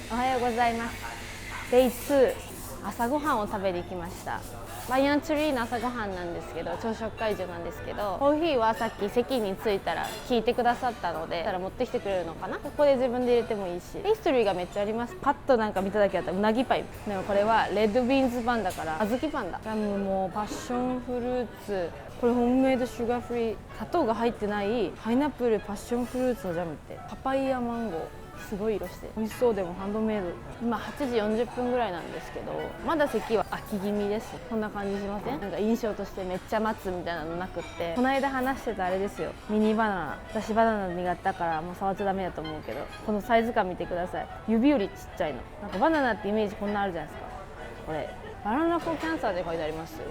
おはようございます。デイ2、朝ごはんを食べに来ました。バニヤンツリーの朝ごはんなんですけど、朝食会場なんですけど、コーヒーはさっき席に着いたら聞いてくださったので、持ってきてくれるのかな。ここで自分で入れてもいいし、ペーストリーがめっちゃあります。パッとなんか見ただけだったらうなぎパイ。でもこれはレッドビーンズパンだから小豆パンだ。ラムもパッションフルーツ、これホームメイドシュガーフリー、砂糖が入ってないパイナップルパッションフルーツのジャムって、パパイヤマンゴー、すごい色して美味しそう。でもハンドメイド。今8時40分ぐらいなんですけど、まだ席は空き気味です。こんな感じしません？なんか印象としてめっちゃ待つみたいなのなくって、この間話してたあれですよ、ミニバナナ。私バナナ苦手だからもう触っちゃダメだと思うけど、このサイズ感見てください。指よりちっちゃいの。なんかバナナってイメージこんなあるじゃないですか。これバナナコキャンサーで書いてありますよ。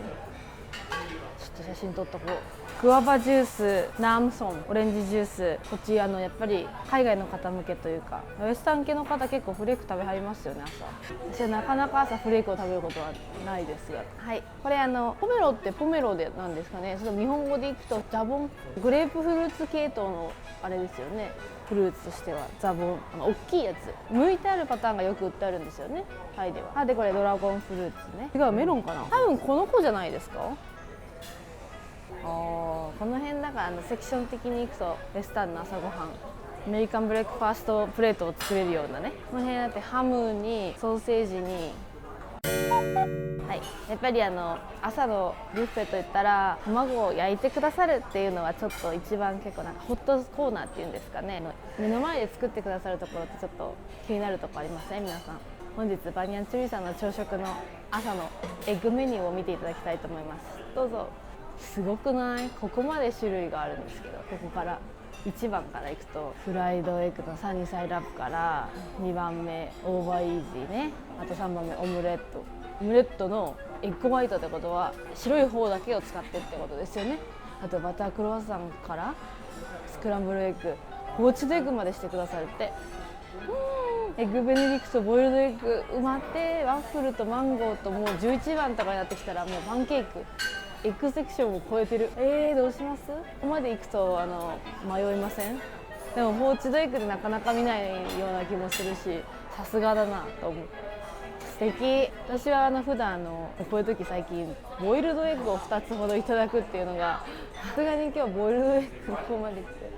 ちょっと写真撮っとこう。グアバジュース、ナームソン、オレンジジュース。こっちやっぱり海外の方向けというか、ウエスタン系の方結構フレーク食べはりますよね、朝。私はなかなか朝フレークを食べることはないですが、はい、これポメロってポメロでなんですかね。その日本語でいくとザボン、グレープフルーツ系統のあれですよね。フルーツとしてはザボン、大きいやつ、剥いてあるパターンがよく売ってあるんですよね、タイでは。でこれドラゴンフルーツね。違う、メロンかな。多分この子じゃないですか。この辺だからセクション的に行くとウェスタンの朝ごはん、アメリカンブレックファーストプレートを作れるようなね。この辺だってハムにソーセージに、はい、やっぱり朝のビュッフェといったら卵を焼いてくださるっていうのはちょっと一番結構なんかホットコーナーっていうんですかね。目の前で作ってくださるところってちょっと気になるところありません？皆さん、本日バニヤンツリーさんの朝食の朝のエッグメニューを見ていただきたいと思います。どうぞ。すごくない？ここまで種類があるんですけど、ここから1番からいくとフライドエッグのサニーサイドアップから、2番目オーバーイージーね、あと3番目オムレット。オムレットのエッグホワイトってことは白い方だけを使ってってことですよね。あとバタークロワッサンからスクランブルエッグ、ポーチドエッグまでしてくださるって。エッグベネディクト、ボイルドエッグ埋まって、ワッフルとマンゴーと、もう11番とかになってきたらもうパンケーキ、エッグセクションを超えてる。どうします？ここまで行くと迷いません？でもポーチドエッグでなかなか見ないような気もするし、さすがだなと思う。素敵。私は普段こういう時最近ボイルドエッグを2つほどいただくっていうのが、さすがに今日はボイルドエッグここまで来て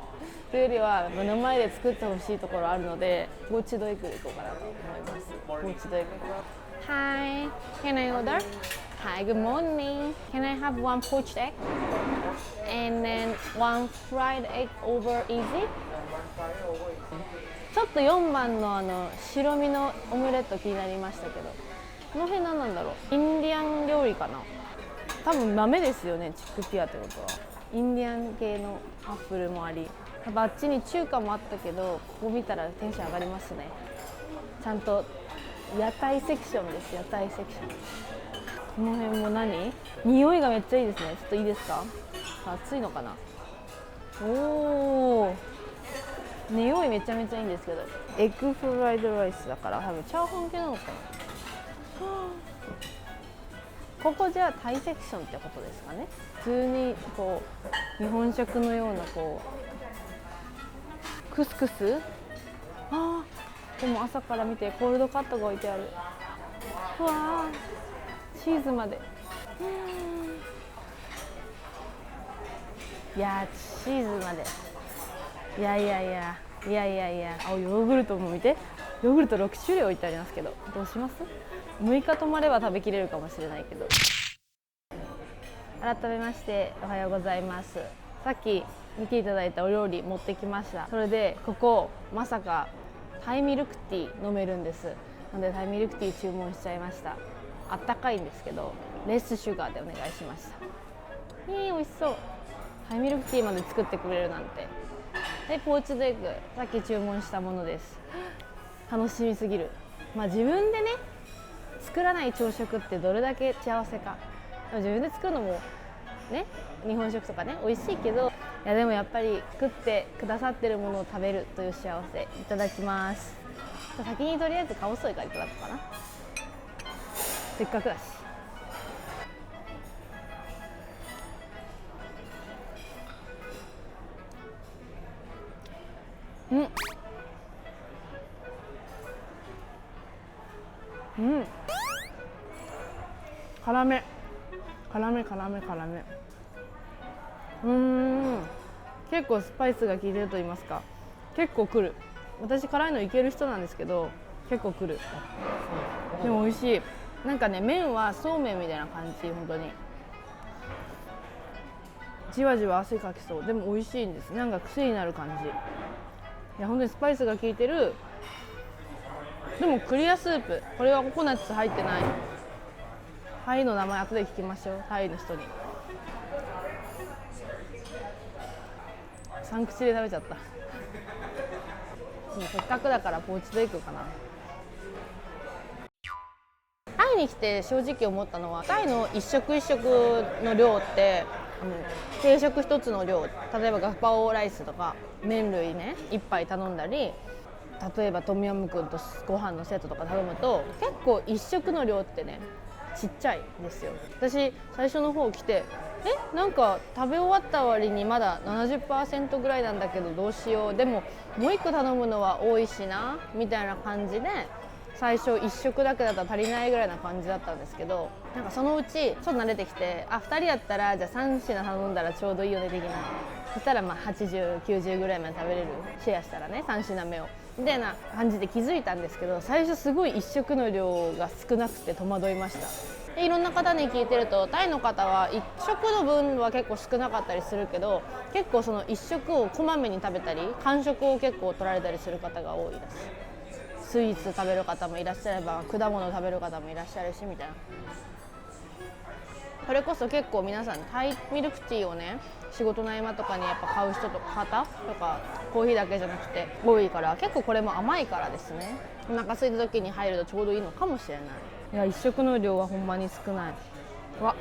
というよりは目の前で作ってほしいところあるので、ポーチドエッグでいこうかなと思います。ポーチドエッグ。Hi, can I order? Hi, good morning. Can I have one poached egg? And then one fried egg over easy? ちょっと4番の白身のオムレット気になりましたけど、この辺何なんだろう。インディアン料理かな。多分豆ですよね、チックピアってことは。インディアン系のワッフルもあり、あっちに中華もあったけど、ここ見たらテンション上がりますね。ちゃんと屋台セクションです。屋台セクション。この辺も匂いがめっちゃいいですね。ちょっといいですか？暑いのかな。匂いめちゃめちゃいいんですけど、エッグフライドライスだから多分チャーハン系なのかな。ここじゃあタイセクションってことですかね。普通にこう日本食のようなクスクス。でも朝から見てコールドカットが置いてある。うわー、チーズまで。いやー、チーズまで。いや、ヨーグルトも見て。ヨーグルト6種類置いてありますけど、どうします？6日泊まれば食べきれるかもしれないけど。改めましておはようございます。さっき見ていただいたお料理持ってきました。それでここまさかタイミルクティー飲めるんです。なのでタイミルクティー注文しちゃいました。あったかいんですけどレスシュガーでお願いしました。美味しそう。タイミルクティーまで作ってくれるなんて。でポーチドエッグ、さっき注文したものです。楽しみすぎる。自分でね作らない朝食ってどれだけ幸せか。自分で作るのもね、日本食とかね美味しいけど、いやでもやっぱり作ってくださってるものを食べるという幸せ。いただきます。先にとりあえずカオソイからいただこうかな、せっかくだし。うん、辛め辛め辛め辛め。結構スパイスが効いてると言いますか、結構くる。私辛いのいける人なんですけど結構くる。でも美味しい。なんかね、麺はそうめんみたいな感じ。本当にじわじわ汗かきそう。でも美味しいんです。なんか癖になる感じ。いや本当にスパイスが効いてる。でもクリアスープ、これはココナッツ入ってない。タイの名前後で聞きましょう、タイの人に。3口で食べちゃった。せっかくだからポーチドエッグかな。タイに来て正直思ったのは、タイの一食一食の量って定食一つの量、例えばガパオライスとか麺類ね1杯頼んだり、例えばトムヤムクンとご飯のセットとか頼むと結構一食の量ってねちっちゃいんですよ。私最初の方来てなんか食べ終わった割にまだ 70% ぐらいなんだけどどうしよう、でももう1個頼むのは多いしなみたいな感じで、最初1食だけだったら足りないぐらいな感じだったんですけど、なんかそのうちちょっと慣れてきて、2人だったらじゃあ3品頼んだらちょうどいいよね的な。そしたらまあ80、90ぐらいまで食べれる、シェアしたらね3品目をみたいな感じで気づいたんですけど、最初すごい1食の量が少なくて戸惑いました。でいろんな方に聞いてると、タイの方は1食の分は結構少なかったりするけど、結構その1食をこまめに食べたり間食を結構取られたりする方が多いです。スイーツ食べる方もいらっしゃれば果物食べる方もいらっしゃるしみたいな。それこそ結構皆さんタイミルクティーをね仕事の合間とかにやっぱ買う人とか方とかコーヒーだけじゃなくて多いから、結構これも甘いからですね、お腹空いた時に入るとちょうどいいのかもしれない。いや1食の量はほんまに少ない。わ、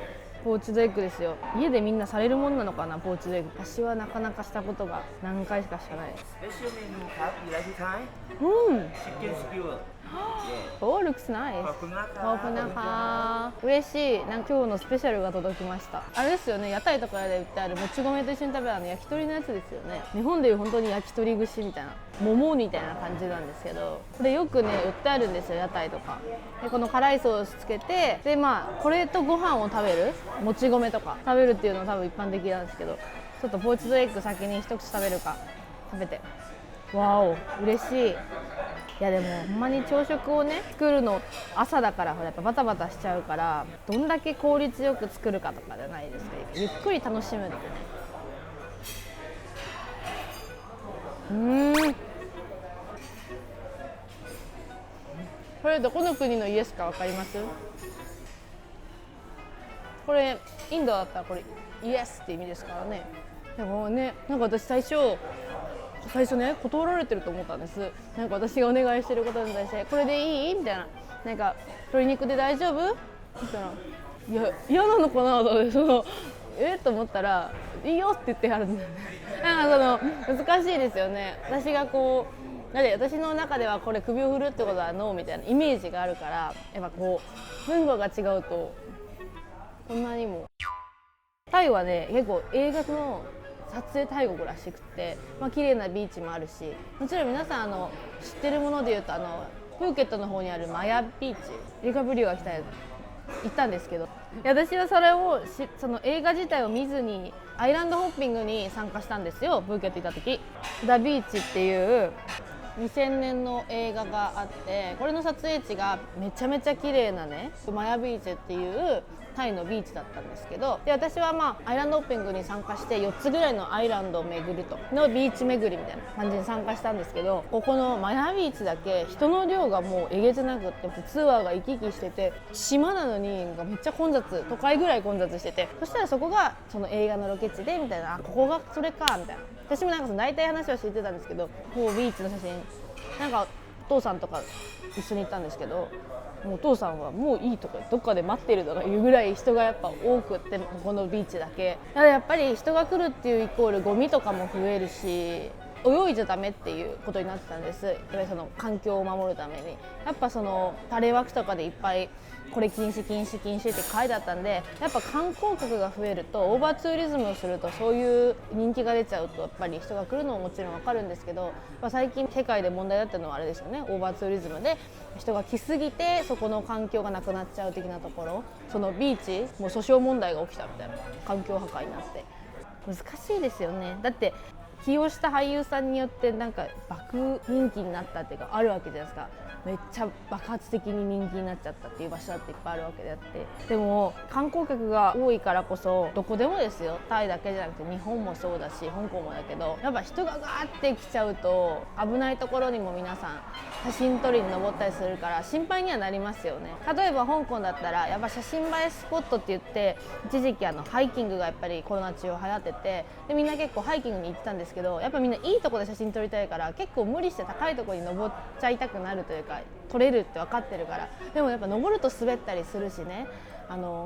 ポーチドエッグですよ。家でみんなされるもんなのかな、ポーチドエッグ。私はなかなかしたことが何回しかしかない。Special menu ครับมีอะไรที่ท้าย Chicken skewer Oh, looks nice. ขอบคุณมากค ข รั อบคุณนะคะ。嬉しい。なんか今日のスペシャルが届きました。あれですよね、屋台とかで売ってあるもち米と一緒に食べる焼き鳥のやつですよね。日本でいう本当に焼き鳥串みたいな、桃みたいな感じなんですけど、これよくね売ってあるんですよ、屋台とかで。この辛いソースつけて、でまあこれとご飯を食べる、もち米とか食べるっていうのは多分一般的なんですけど、ちょっとポーチドエッグ先に一口食べるか。食べて、わお嬉しい。いやでもほんまに朝食をね作るの朝だからやっぱバタバタしちゃうから、どんだけ効率よく作るかとかじゃないですか。ゆっくり楽しむってね。これどこの国のイエスかわかります？これインドだったらこれイエスって意味ですからね。でもね、なんか私最初ね断られてると思ったんです。なんか私がお願いしてることに対してこれでいいみたいな、なんか鶏肉で大丈夫みたいな、いや嫌なのかなと思って、と思ったらいいよって言ってはるんだよね。なんか難しいですよね。私がこうだって私の中ではこれ首を振るってことはノーみたいなイメージがあるから、やっぱこう文化が違うとこんなにも。タイはね結構映画の撮影大国らしくて、綺麗なビーチもあるし、もちろん皆さん知ってるものでいうとプーケットの方にあるマヤビーチ、リカブリオが行ったんですけど、私はそれをその映画自体を見ずにアイランドホッピングに参加したんですよ。プーケット行った時、ザ・ビーチっていう2000年の映画があって、これの撮影地がめちゃめちゃ綺麗なねマヤビーチっていうタイのビーチだったんですけど、で私はアイランドホッピングに参加して4つぐらいのアイランドを巡るとのビーチ巡りみたいな感じに参加したんですけど、ここのマヤビーチだけ人の量がもうえげつなくって、ツアーが行き来してて、島なのにめっちゃ混雑、都会ぐらい混雑してて、そしたらそこがその映画のロケ地でみたいな、ここがそれかみたいな。私もなんか大体話は知ってたんですけど、もうビーチの写真なんかお父さんとか一緒に行ったんですけど、もうお父さんはもういいとかどっかで待ってるとかいうぐらい人がやっぱ多くって、このビーチだけやっぱり人が来るっていうイコールゴミとかも増えるし、泳いじゃダメっていうことになってたんです。やっぱりその環境を守るために、やっぱそのタレ枠とかでいっぱいこれ禁止禁止禁止って書いてあったんで、やっぱ観光客が増えるとオーバーツーリズムをするとそういう人気が出ちゃうとやっぱり人が来るのももちろんわかるんですけど、最近世界で問題だったのはあれですよね、オーバーツーリズムで人が来すぎてそこの環境がなくなっちゃう的なところ、そのビーチもう訴訟問題が起きたみたいな、環境破壊になって難しいですよね。だって起用した俳優さんによってなんか爆人気になったっていうかあるわけじゃないですか。めっちゃ爆発的に人気になっちゃったっていう場所だっていっぱいあるわけであって、でも観光客が多いからこそどこでもですよ、タイだけじゃなくて日本もそうだし香港もだけど、やっぱ人がガーって来ちゃうと危ないところにも皆さん写真撮りに登ったりするから心配にはなりますよね。例えば香港だったらやっぱ写真映えスポットって言って一時期ハイキングがやっぱりコロナ中流行ってて、でみんな結構ハイキングに行ってたんですけど、やっぱみんないいところで写真撮りたいから結構無理して高いところに登っちゃいたくなるというか、撮れるって分かってるから。でもやっぱ登ると滑ったりするしね、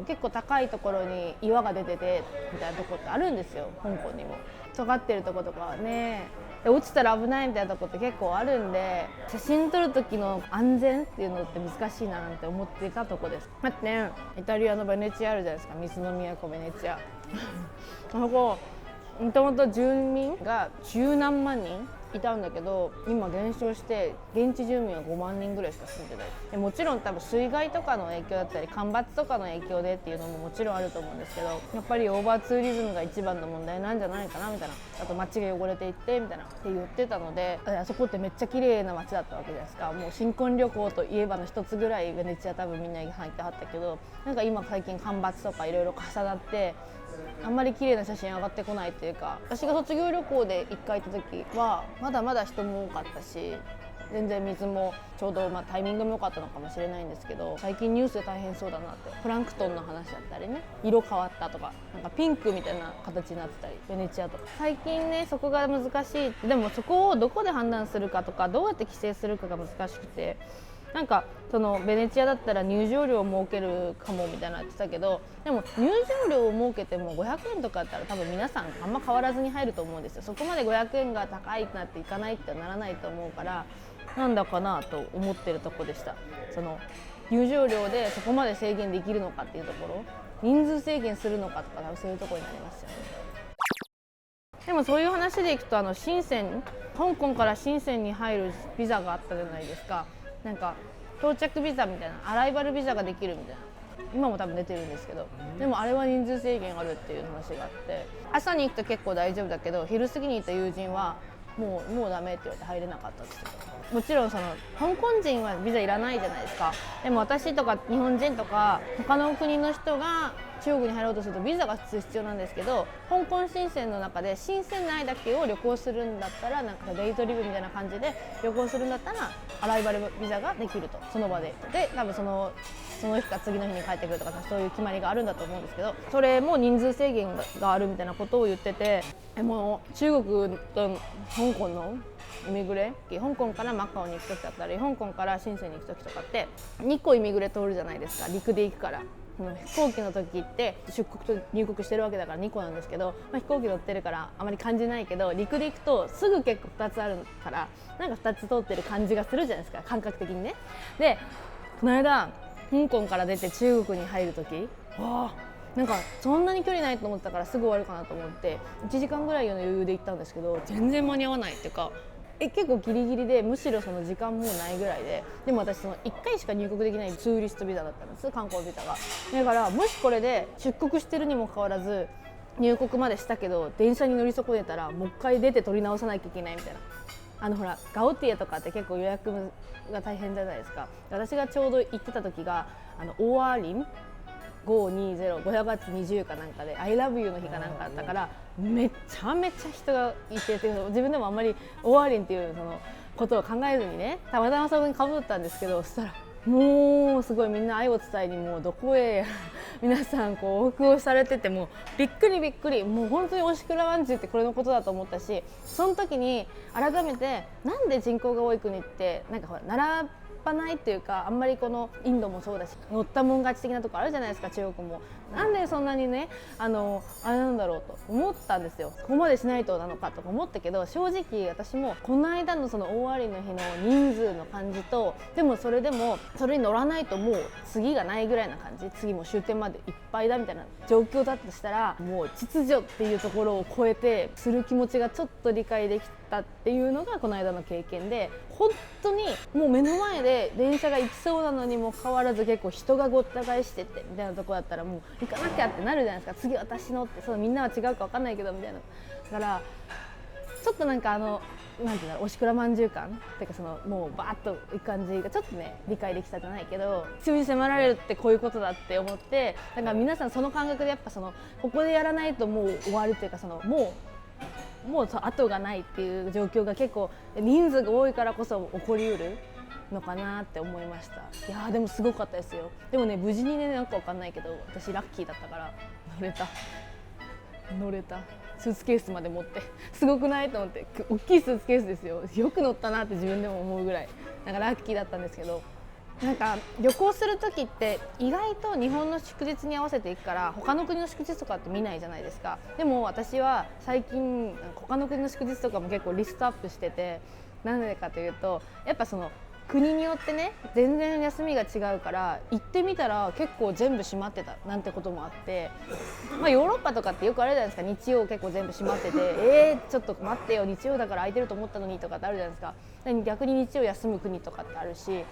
結構高いところに岩が出ててみたいなとこってあるんですよ、香港にも。尖ってるとことかはね、で落ちたら危ないみたいなとこって結構あるんで、写真撮る時の安全っていうのって難しいななんて思っていたとこです。だって、イタリアのベネチアあるじゃないですか、水の都ベネチアそこもともと住民が十何万人いたんだけど、今減少して現地住民は5万人ぐらいしか住んでない。でもちろん多分水害とかの影響だったり干ばつとかの影響でっていうのももちろんあると思うんですけど、やっぱりオーバーツーリズムが一番の問題なんじゃないかなみたいな、あと街が汚れていってみたいなって言ってたので、あそこってめっちゃ綺麗な街だったわけじゃないですか。もう新婚旅行といえばの一つぐらいベネチア多分みんな入ってはったけど、なんか今最近干ばつとかいろいろ重なってあんまり綺麗な写真上がってこないっていうか、私が卒業旅行で1回行った時はまだまだ人も多かったし、全然水もちょうどタイミングも良かったのかもしれないんですけど、最近ニュースで大変そうだなって、プランクトンの話だったりね、色変わったとか、なんかピンクみたいな形になってたり、ベネチアとか最近ねそこが難しい。でもそこをどこで判断するかとかどうやって規制するかが難しくて、なんかそのベネチアだったら入場料を設けるかもみたいなの言ってたけど、でも入場料を設けても500円とかだったら多分皆さんあんま変わらずに入ると思うんですよ。そこまで500円が高いってなっていかないってならないと思うから、なんだかなと思ってるとこでした。その入場料でそこまで制限できるのかっていうところ、人数制限するのかとか、多分そういうところになりますよね。でもそういう話でいくと深セン、香港から深センに入るビザがあったじゃないですか。なんか到着ビザみたいな、アライバルビザができるみたいな、今も多分出てるんですけど、でもあれは人数制限あるっていう話があって、朝に行くと結構大丈夫だけど昼過ぎに行った友人はもうダメって言われて入れなかったって言ってた。もちろんその香港人はビザいらないじゃないですか。でも私とか日本人とか他の国の人が中国に入ろうとするとビザが必要なんですけど、香港深センの中で深セン内だけを旅行するんだったら、なんかデイトリブみたいな感じで旅行するんだったらアライバルビザができると、その場で。で多分その日か次の日に帰ってくるとかそういう決まりがあるんだと思うんですけど、それも人数制限があるみたいなことを言ってて、もう中国と香港のイミグレ、香港からマカオに行く時だったり香港から深センに行く時とかって2個イミグレ通るじゃないですか、陸で行くから。飛行機の時って出国と入国してるわけだから2個なんですけど、飛行機乗ってるからあまり感じないけど、陸で行くとすぐ結構2つあるからなんか2つ通ってる感じがするじゃないですか、感覚的にね。でこの間香港から出て中国に入る時、なんかそんなに距離ないと思ったからすぐ終わるかなと思って1時間ぐらいの余裕で行ったんですけど、全然間に合わないっていうか、結構ギリギリで、むしろその時間もうないぐらいで、でも私その1回しか入国できないツーリストビザだったんです、観光ビザが。だからもしこれで出国してるにもかかわらず入国までしたけど電車に乗り損ねたらもう一回出て取り直さなきゃいけないみたいな。ほらガオティエとかって結構予約が大変じゃないですか。私がちょうど行ってた時がオーアーリン520月20かなんかで I love you の日かなんかだったから、めちゃめちゃ人がいて、自分でもあんまりオーアーリンっていうそのことを考えずにね、たまたまそこにかぶったんですけど、そしたらもうすごいみんな愛を伝えにもうどこへ皆さんこう往復をされてて、もうびっくり、もう本当におしくらまんじゅうってこれのことだと思ったし、その時に改めてなんで人口が多い国ってなんかほら並ばないっていうか、あんまりこのインドもそうだし乗ったもん勝ち的なとこあるじゃないですか、中国も。なんでそんなにねあれなんだろうと思ったんですよ。ここまでしないとなのかとか思ったけど、正直私もこの間のその大割の日の人数の感じと、でもそれでもそれに乗らないともう次がないぐらいな感じ、次も終点までいっぱいだみたいな状況だとしたら、もう秩序っていうところを超えてする気持ちがちょっと理解できたっていうのがこの間の経験で、本当にもう目の前で電車が行きそうなのにもかかわらず結構人がごった返してってみたいなとこだったら、もう行かなきゃってなるじゃないですか。次私のって、そのみんなは違うか分かんないけどみたいな。だからちょっとなんかなんていうんだろう、おしくらまんじゅう感っていうか、そのもうバーッといく感じがちょっとね理解できたじゃないけど、急に迫られるってこういうことだって思って、だから皆さんその感覚でやっぱここでやらないともう終わるっていうか、もう後がないっていう状況が結構人数が多いからこそ起こりうるのかなって思いました。いやーでもすごかったですよ。でもね無事にね、なんかわかんないけど私ラッキーだったから乗れたスーツケースまで持って、すごくないと思って、大きいスーツケースですよ。よく乗ったなって自分でも思うぐらいなんかラッキーだったんですけど、なんか旅行する時って意外と日本の祝日に合わせていくから他の国の祝日とかって見ないじゃないですか。でも私は最近他の国の祝日とかも結構リストアップしてて、なんでかというとやっぱその国によってね全然休みが違うから、行ってみたら結構全部閉まってたなんてこともあって、ヨーロッパとかってよくあるじゃないですか、日曜結構全部閉まっててちょっと待ってよ日曜だから空いてると思ったのにとかってあるじゃないですか。逆に日曜休む国とかってあるし、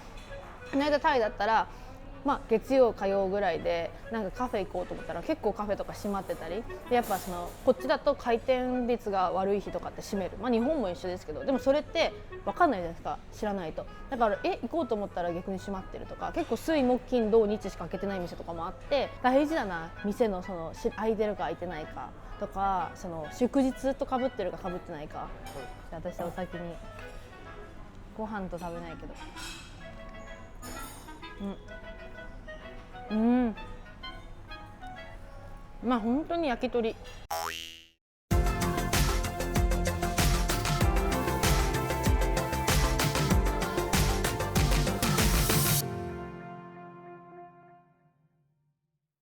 この間タイだったら、月曜火曜ぐらいでなんかカフェ行こうと思ったら結構カフェとか閉まってたりで、やっぱこっちだと回転率が悪い日とかって閉める、日本も一緒ですけど、でもそれって分かんないじゃないですか、知らないと。だから行こうと思ったら逆に閉まってるとか、結構水木金土日しか開けてない店とかもあって、大事だな店の空いてるか空いてないかとか、祝日とかぶってるかかぶってないか。私はお先にご飯と食べないけど。本当に焼き鳥。